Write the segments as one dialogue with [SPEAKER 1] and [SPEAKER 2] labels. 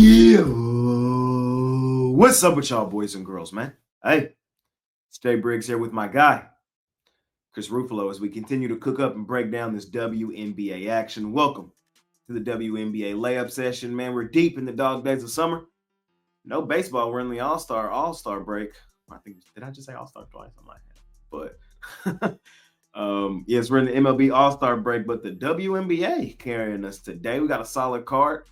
[SPEAKER 1] Yeah, what's up with y'all boys and girls, man? Hey, stay Briggs here with my guy, Chris Ruffolo, as we continue to cook up and break down this WNBA action. Welcome to the WNBA Layup session, man. We're deep in the dog days of summer. No baseball. We're in the All-Star break. I think, did I just say All-Star twice? I might have. But yes, we're in the MLB All-Star break, but the WNBA carrying us today. We got a solid card.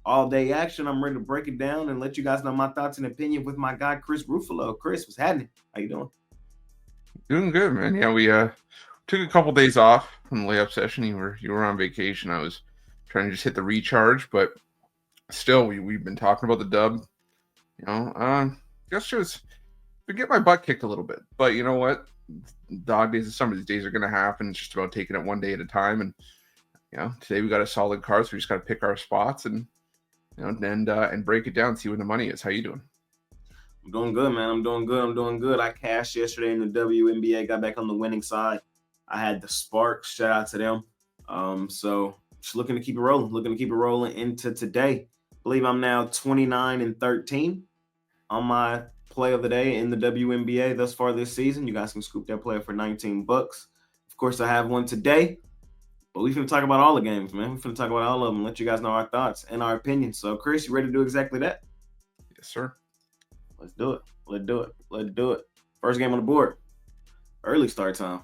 [SPEAKER 1] All day action. I'm ready to break it down and let you guys know my thoughts and opinion with my guy Chris Ruffolo. Chris, what's happening? How you doing?
[SPEAKER 2] Doing good, man. Yeah, we took a couple days off from the layup session. You were on vacation. I was trying to just hit the recharge, but still, we've been talking about the dub. Just to get my butt kicked a little bit. But you know what? Dog days of summer. These days are going to happen. It's just about taking it one day at a time. And today we got a solid card, so we just got to pick our spots and and break it down, see where the money is. How you doing?
[SPEAKER 1] I'm doing good, man. I'm doing good. I cashed yesterday in the WNBA, got back on the winning side. I had the Sparks. Shout out to them. So just looking to keep it rolling into today. I believe I'm now 29-13 on my play of the day in the WNBA thus far this season. You guys can scoop that player for $19. Of course, I have one today. But we're going to talk about all the games, man. We're going to talk about all of them, let you guys know our thoughts and our opinions. So, Chris, you ready to do exactly that?
[SPEAKER 2] Yes, sir.
[SPEAKER 1] Let's do it. First game on the board. Early start time.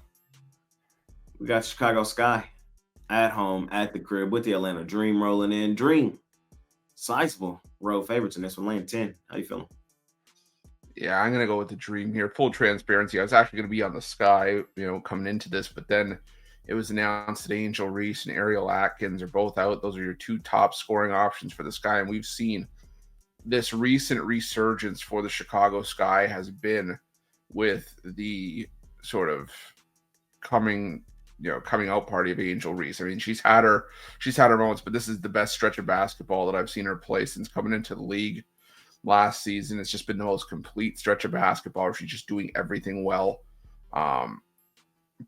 [SPEAKER 1] We got Chicago Sky at home at the crib with the Atlanta Dream rolling in. Dream, sizable road favorites in this one, laying 10. How you feeling?
[SPEAKER 2] Yeah, I'm going to go with the Dream here. Full transparency. I was actually going to be on the Sky, coming into this, but then it was announced that Angel Reese and Ariel Atkins are both out. Those are your two top scoring options for the Sky. And we've seen this recent resurgence for the Chicago Sky has been with the sort of coming out party of Angel Reese. I mean, she's had her moments, but this is the best stretch of basketball that I've seen her play since coming into the league last season. It's just been the most complete stretch of basketball where she's just doing everything well.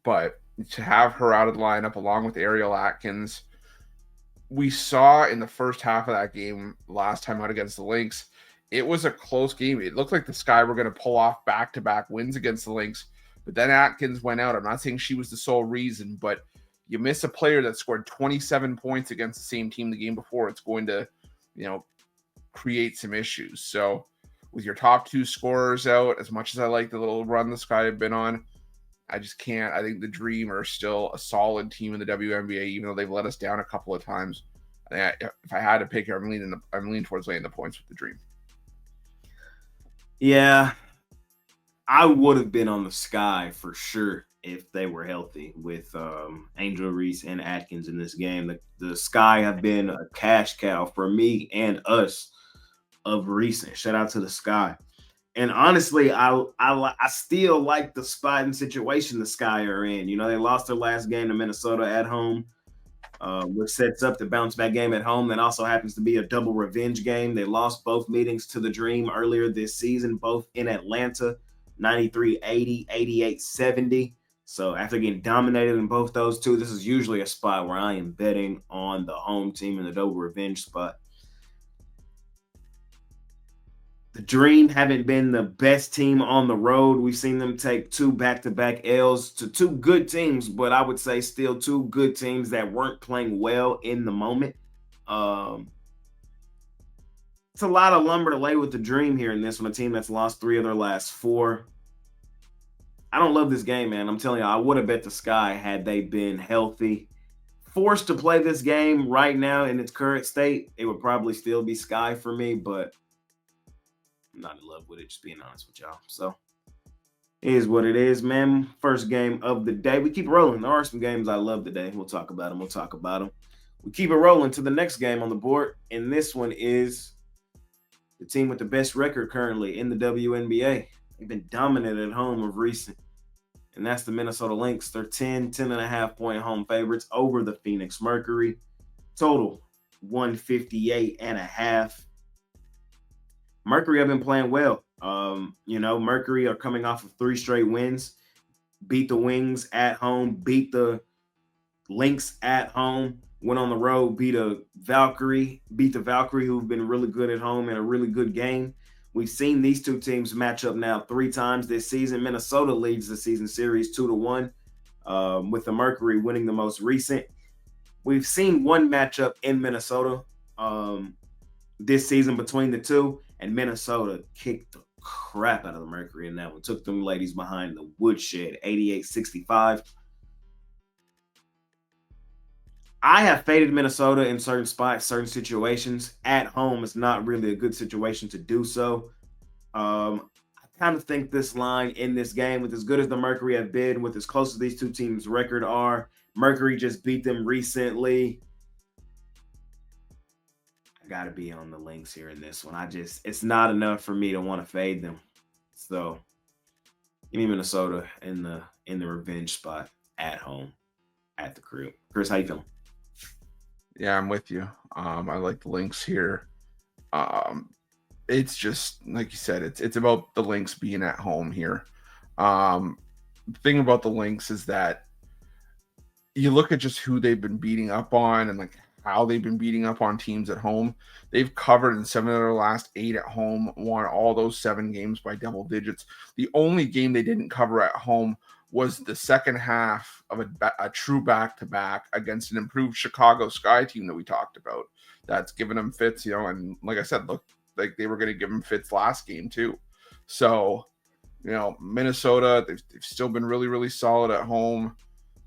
[SPEAKER 2] But to have her out of the lineup along with Ariel Atkins, we saw in the first half of that game last time out against the Lynx, it was a close game. It looked like the Sky were going to pull off back-to-back wins against the Lynx, but then Atkins went out. I'm not saying she was the sole reason, but you miss a player that scored 27 points against the same team the game before, it's going to, create some issues. So with your top two scorers out, as much as I like the little run the Sky have been on, I just can't. I think the Dream are still a solid team in the WNBA, even though they've let us down a couple of times. If I had to pick here, I'm leaning towards laying the points with the Dream.
[SPEAKER 1] Yeah, I would have been on the Sky for sure if they were healthy with Angel Reese and Atkins in this game. The Sky have been a cash cow for me and us of recent. Shout out to the Sky. And honestly, I still like the spot and situation the Sky are in. They lost their last game to Minnesota at home, which sets up the bounce back game at home. That also happens to be a double revenge game. They lost both meetings to the Dream earlier this season, both in Atlanta, 93-80, 88-70. So after getting dominated in both those two, this is usually a spot where I am betting on the home team in the double revenge spot. The Dream haven't been the best team on the road. We've seen them take two back-to-back L's to two good teams, but I would say still two good teams that weren't playing well in the moment. It's a lot of lumber to lay with the Dream here in this one, a team that's lost 3 of their last 4. I don't love this game, man. I'm telling you, I would have bet the Sky had they been healthy. Forced to play this game right now in its current state, it would probably still be Sky for me, but I'm not in love with it, just being honest with y'all. So it is what it is, man. First game of the day. We keep rolling. There are some games I love today. We'll talk about them. We keep it rolling to the next game on the board. And this one is the team with the best record currently in the WNBA. They've been dominant at home of recent. And that's the Minnesota Lynx. They're 10.5 point home favorites over the Phoenix Mercury. Total 158.5. Mercury have been playing well. Mercury are coming off of 3 straight wins. Beat the Wings at home, beat the Lynx at home. went on the road, beat the Valkyrie, who've been really good at home in a really good game. We've seen these two teams match up now 3 times this season. Minnesota leads the season series 2-1, with the Mercury winning the most recent. We've seen one matchup in Minnesota this season between the two, and Minnesota kicked the crap out of the Mercury in that one. Took them ladies behind the woodshed, 88-65. I have faded Minnesota in certain spots, certain situations. At home, it's not really a good situation to do so. I kind of think this line in this game, with as good as the Mercury have been, with as close as these two teams' record are, Mercury just beat them recently. I got to be on the Lynx here in this one. It's not enough for me to want to fade them. So give me Minnesota in the revenge spot at home, at the crib. Chris, how you feeling?
[SPEAKER 2] Yeah, I'm with you. I like the Lynx here. It's just like you said, it's about the Lynx being at home here. The thing about the Lynx is that you look at just who they've been beating up on and like how they've been beating up on teams at home. They've covered in 7 of their last 8 at home, won all those 7 games by double digits. The only game they didn't cover at home was the second half of a true back-to-back against an improved Chicago Sky team that we talked about. That's given them fits, and like I said, look, like they were going to give them fits last game too. So, Minnesota, they've still been really, really solid at home.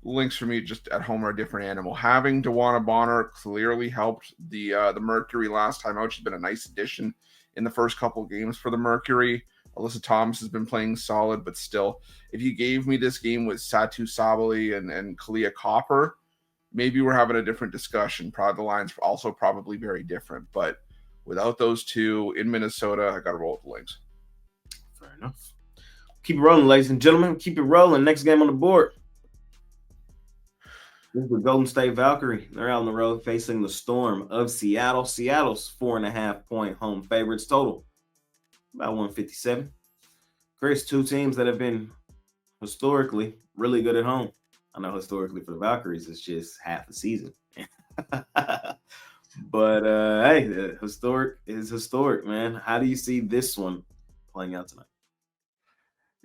[SPEAKER 2] Lynx for me just at home are a different animal. Having DeWanna Bonner clearly helped the Mercury last time out. She's been a nice addition in the first couple of games for the Mercury. Alyssa Thomas has been playing solid, but still, if you gave me this game with Satu Sabali and Kalia Copper, maybe we're having a different discussion. Probably the line's also probably very different, but without those two in Minnesota, I got to roll with the Lynx.
[SPEAKER 1] Fair enough. Keep it rolling, ladies and gentlemen. Keep it rolling. Next game on the board. This is the Golden State Valkyrie. They're out on the road facing the Storm of Seattle. Seattle's 4.5-point home favorites total, about 157. Chris, two teams that have been historically really good at home. I know historically for the Valkyries, it's just half a season. But hey, historic is historic, man. How do you see this one playing out tonight?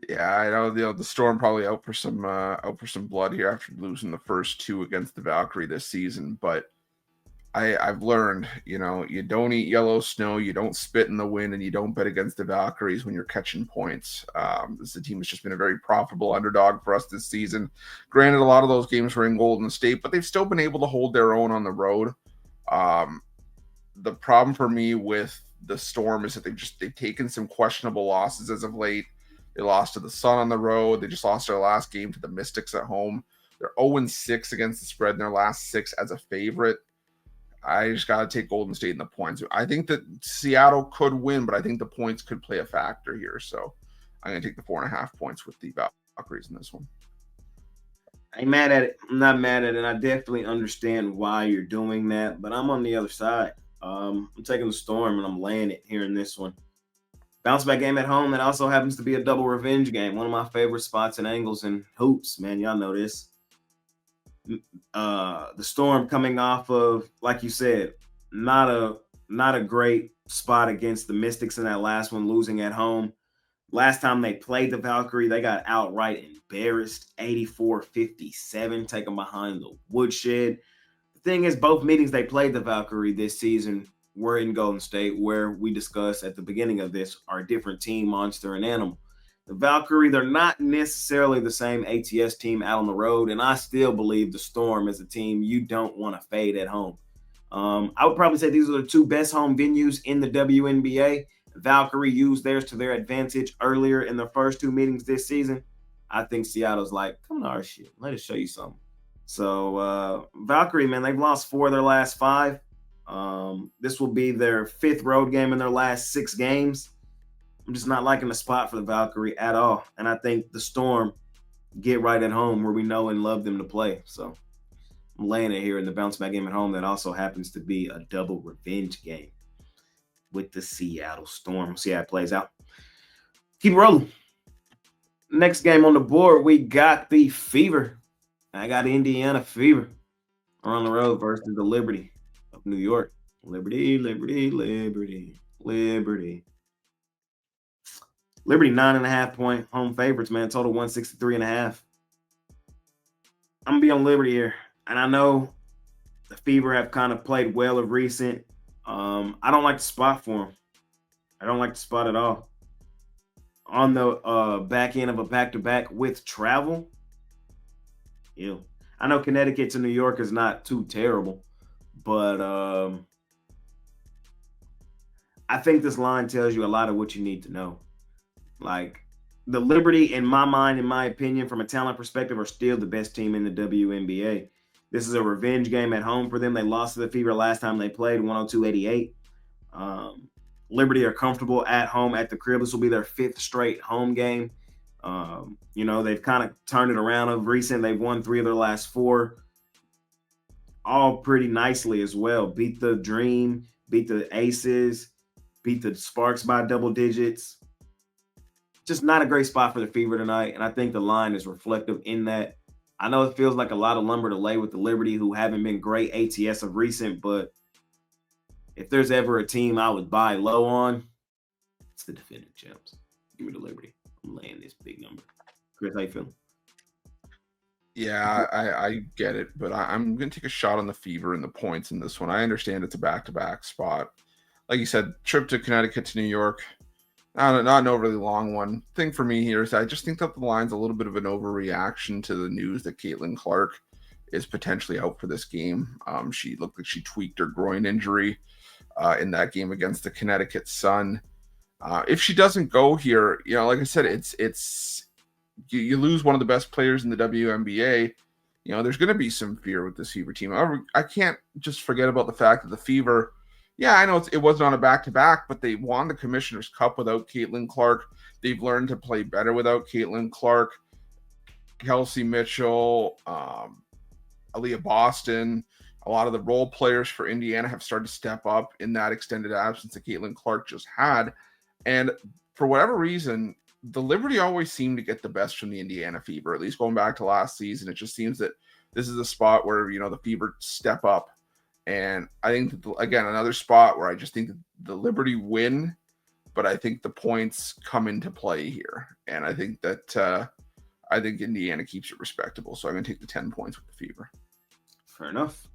[SPEAKER 2] Yeah, I know the Storm probably out for some blood here after losing the first 2 against the Valkyrie this season. But I've learned, you don't eat yellow snow, you don't spit in the wind, and you don't bet against the Valkyries when you're catching points. This team has just been a very profitable underdog for us this season. Granted, a lot of those games were in Golden State, but they've still been able to hold their own on the road. The problem for me with the Storm is that they've taken some questionable losses as of late. They lost to the Sun on the road. They just lost their last game to the Mystics at home. They're 0-6 against the spread in their last 6 as a favorite. I just got to take Golden State in the points. I think that Seattle could win, but I think the points could play a factor here. So I'm going to take the 4.5 points with the Valkyries in this one.
[SPEAKER 1] I'm mad at it. I'm not mad at it. I definitely understand why you're doing that, but I'm on the other side. I'm taking the Storm, and I'm laying it here in this one. Bounce back game at home that also happens to be a double revenge game. One of my favorite spots and angles in hoops, man. Y'all know this. The Storm coming off of, like you said, not a great spot against the Mystics in that last one, losing at home. Last time they played the Valkyrie, they got outright embarrassed, 84-57, taken behind the woodshed. The thing is, both meetings they played the Valkyrie this season were in Golden State, where we discussed at the beginning of this are a different team, monster and animal. The Valkyrie, they're not necessarily the same ATS team out on the road, and I still believe the Storm is a team you don't want to fade at home. I would probably say these are the 2 best home venues in the WNBA. Valkyrie used theirs to their advantage earlier in the first 2 meetings this season. I think Seattle's like, come to our shit. Let us show you something. So Valkyrie, man, they've lost 4 of their last 5. This will be their 5th road game in their last 6 games. I'm just not liking the spot for the Valkyrie at all. And I think the Storm get right at home where we know and love them to play. So I'm laying it here in the bounce back game at home that also happens to be a double revenge game with the Seattle Storm. We'll see how it plays out. Keep rolling. Next game on the board, we got the Fever. I got Indiana Fever. are on the road versus the Liberty of New York. Liberty, Liberty, Liberty, Liberty. Liberty 9.5-point home favorites, man. Total 163.5. I'm gonna be on Liberty here. And I know the Fever have kind of played well of recent. I don't like the spot for them. I don't like the spot at all. On the back end of a back-to-back with travel, yeah. I know Connecticut to New York is not too terrible, but I think this line tells you a lot of what you need to know. Like the Liberty, in my mind, in my opinion, from a talent perspective, are still the best team in the WNBA. This is a revenge game at home for them. They lost to the Fever last time they played, 102-88. Liberty are comfortable at home at the crib. This will be their fifth straight home game. They've kind of turned it around of recent. They've won 3 of their last 4, all pretty nicely as well. Beat the Dream, beat the Aces, beat the Sparks by double digits. Just not a great spot for the Fever tonight, and I think the line is reflective in that. I know it feels like a lot of lumber to lay with the Liberty, who haven't been great ATS of recent, but if there's ever a team I would buy low on, it's the defending champs. Give me the Liberty. I'm laying this big number. Chris, how you feeling?
[SPEAKER 2] Yeah, I get it, but I'm going to take a shot on the Fever and the points in this one. I understand it's a back-to-back spot. Like you said, trip to Connecticut to New York, not an overly long one. Thing for me here is I just think that the line's a little bit of an overreaction to the news that Caitlin Clark is potentially out for this game. She looked like she tweaked her groin injury in that game against the Connecticut Sun. If she doesn't go here, like I said, it's you lose one of the best players in the WNBA. There's going to be some fear with this Fever team. However, I can't just forget about the fact that the Fever, yeah, I know it wasn't on a back-to-back, but they won the Commissioner's Cup without Caitlin Clark. They've learned to play better without Caitlin Clark. Kelsey Mitchell, Aaliyah Boston, a lot of the role players for Indiana have started to step up in that extended absence that Caitlin Clark just had. And for whatever reason, the Liberty always seem to get the best from the Indiana Fever, at least going back to last season. It just seems that this is a spot where, the Fever step up. And I think, again, another spot where I just think the Liberty win, but I think the points come into play here. And I think that Indiana keeps it respectable. So I'm going to take the 10 points with the Fever.
[SPEAKER 1] Fair enough.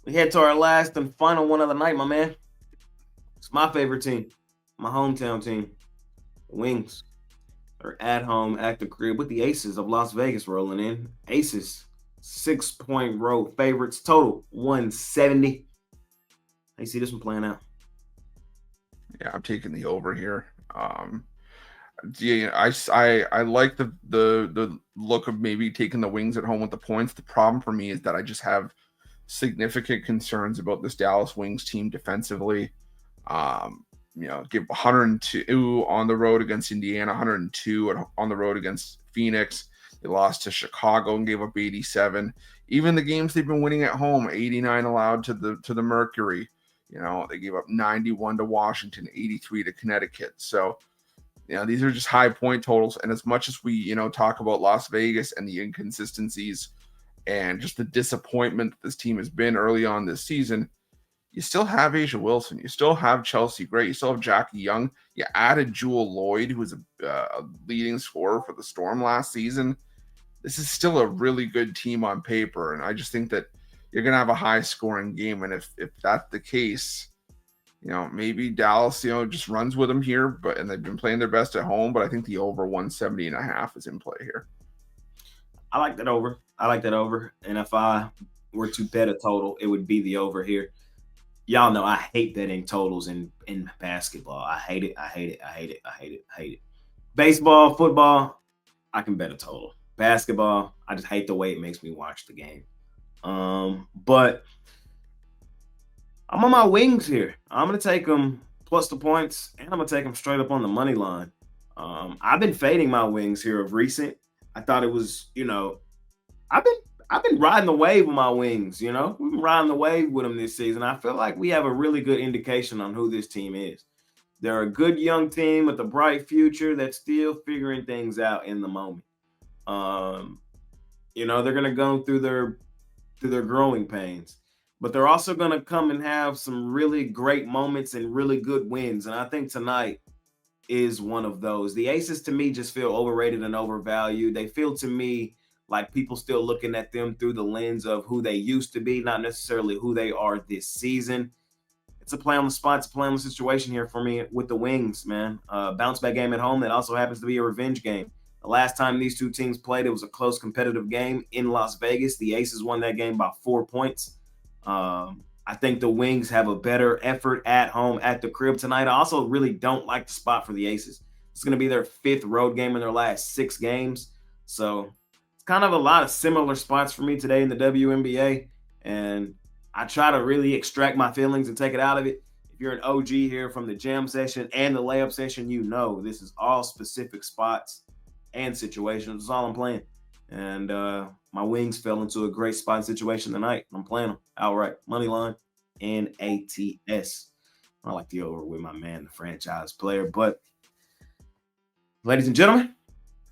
[SPEAKER 1] We head to our last and final one of the night, my man. It's my favorite team, my hometown team, the Wings. They're at home at the crib with the Aces of Las Vegas rolling in. Aces, 6-point road favorites, total 170. How you see this one playing out?
[SPEAKER 2] Yeah, I'm taking the over here. I like the look of maybe taking the Wings at home with the points. The problem for me is that I just have significant concerns about this Dallas Wings team defensively. Give 102 on the road against Indiana, 102 on the road against Phoenix. They lost to Chicago and gave up 87. Even the games they've been winning at home, 89 allowed to the Mercury. They gave up 91 to Washington, 83 to Connecticut. So, these are just high point totals. And as much as we, talk about Las Vegas and the inconsistencies and just the disappointment that this team has been early on this season, you still have Asia Wilson. You still have Chelsea Gray. You still have Jackie Young. You added Jewel Lloyd, who was a leading scorer for the Storm last season. This is still a really good team on paper. And I just think that you're going to have a high-scoring game. And if that's the case, maybe Dallas, just runs with them here. And they've been playing their best at home. But I think the over 170.5 is in play here.
[SPEAKER 1] I like that over. And if I were to bet a total, it would be the over here. Y'all know I hate betting totals in basketball. I hate it. Baseball, football, I can bet a total. Basketball, I just hate the way it makes me watch the game. But I'm on my Wings here. I'm going to take them plus the points, and I'm going to take them straight up on the money line. I've been fading my Wings here of recent. I thought it was, I've been riding the wave with my Wings, We've been riding the wave with them this season. I feel like we have a really good indication on who this team is. They're a good young team with a bright future that's still figuring things out in the moment. They're going to go through through their growing pains. But they're also going to come and have some really great moments and really good wins. And I think tonight is one of those. The Aces to me just feel overrated and overvalued. They feel to me like people still looking at them through the lens of who they used to be, not necessarily who they are this season. It's a play on the spot, it's a play on the situation here for me with the Wings, man. Bounce back game at home that also happens to be a revenge game. The last time these two teams played, it was a close competitive game in Las Vegas. The Aces won that game by 4 points. I think the Wings have a better effort at home at the crib tonight. I also really don't like the spot for the Aces. It's going to be their 5th road game in their last 6 games. So it's kind of a lot of similar spots for me today in the WNBA. And I try to really extract my feelings and take it out of it. If you're an OG here from the jam session and the layup session, you know this is all specific spots and situations. That's all I'm playing. And my Wings fell into a great spot and situation tonight. I'm playing them outright. Money line and ATS. I like the over with my man, the franchise player. But ladies and gentlemen,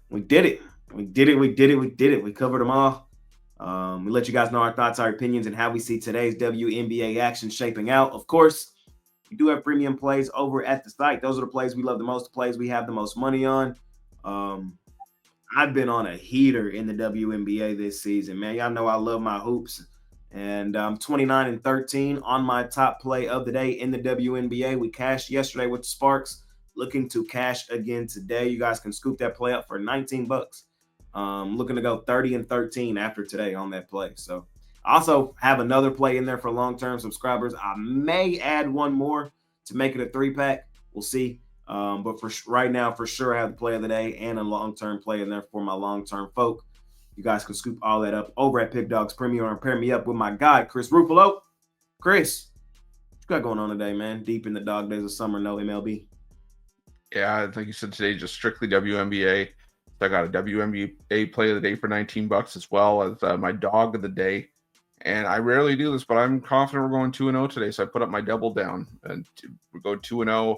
[SPEAKER 1] we did it. We did it. We did it. We did it. We covered them all. We let you guys know our thoughts, our opinions, and how we see today's WNBA action shaping out. Of course, we do have premium plays over at the site. Those are the plays we love the most, the plays we have the most money on. I've been on a heater in the WNBA this season, man. Y'all know I love my hoops. And I'm 29-13 on my top play of the day in the WNBA. We cashed yesterday with the Sparks, looking to cash again today. You guys can scoop that play up for 19 bucks. Looking to go 30-13 after today on that play. So I also have another play in there for long-term subscribers. I may add one more to make it a 3-pack. We'll see. But for right now, for sure, I have the play of the day and a long-term play in there for my long-term folk. You guys can scoop all that up over at Pickdawgz Premium and pair me up with my guy, Chris Ruffolo. Chris, what you got going on today, man? Deep in the dog days of summer, no MLB.
[SPEAKER 2] Yeah, like you said today, just strictly WNBA. So I got a WNBA play of the day for 19 bucks as well as my dog of the day. And I rarely do this, but I'm confident we're going 2-0 today. So I put up my double down and we go 2-0,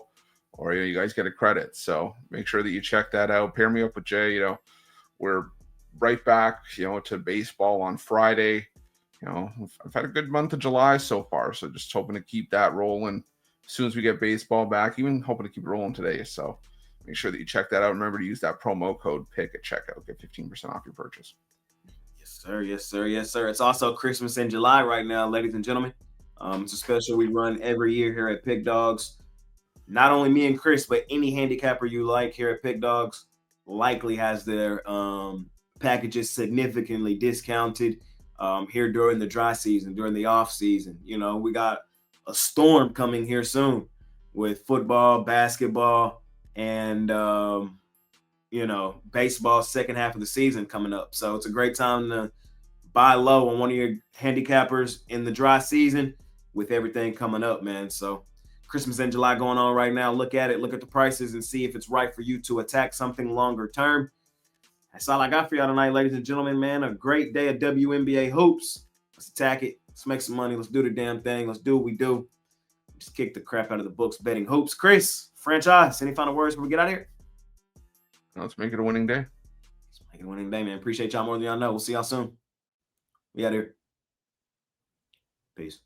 [SPEAKER 2] or you guys get a credit. So make sure that you check that out. Pair me up with Jay. We're right back, to baseball on Friday. I've had a good month of July so far. So just hoping to keep that rolling as soon as we get baseball back, even hoping to keep it rolling today. So make sure that you check that out. Remember to use that promo code PICK at checkout. Get 15% off your purchase.
[SPEAKER 1] Yes, sir. Yes, sir. Yes, sir. It's also Christmas in July right now, ladies and gentlemen. It's a special we run every year here at Pick Dawgz. Not only me and Chris, but any handicapper you like here at Pick Dawgz likely has their packages significantly discounted here during the dry season, during the off season. We got a storm coming here soon with football, basketball, and baseball second half of the season coming up. So it's a great time to buy low on one of your handicappers in the dry season with everything coming up, man. So Christmas in July going on right now. Look at it, look at the prices, and see if it's right for you to attack something longer term. That's all I got for y'all tonight, ladies and gentlemen, man. A great day of WNBA hoops. Let's attack it. Let's make some money. Let's do the damn thing. Let's do what we do. Just kick the crap out of the books betting hoops. Chris, franchise, any final words before we get out of here?
[SPEAKER 2] Let's make it a winning day.
[SPEAKER 1] Let's make it a winning day, man. Appreciate y'all more than y'all know. We'll see y'all soon. We out here. Peace.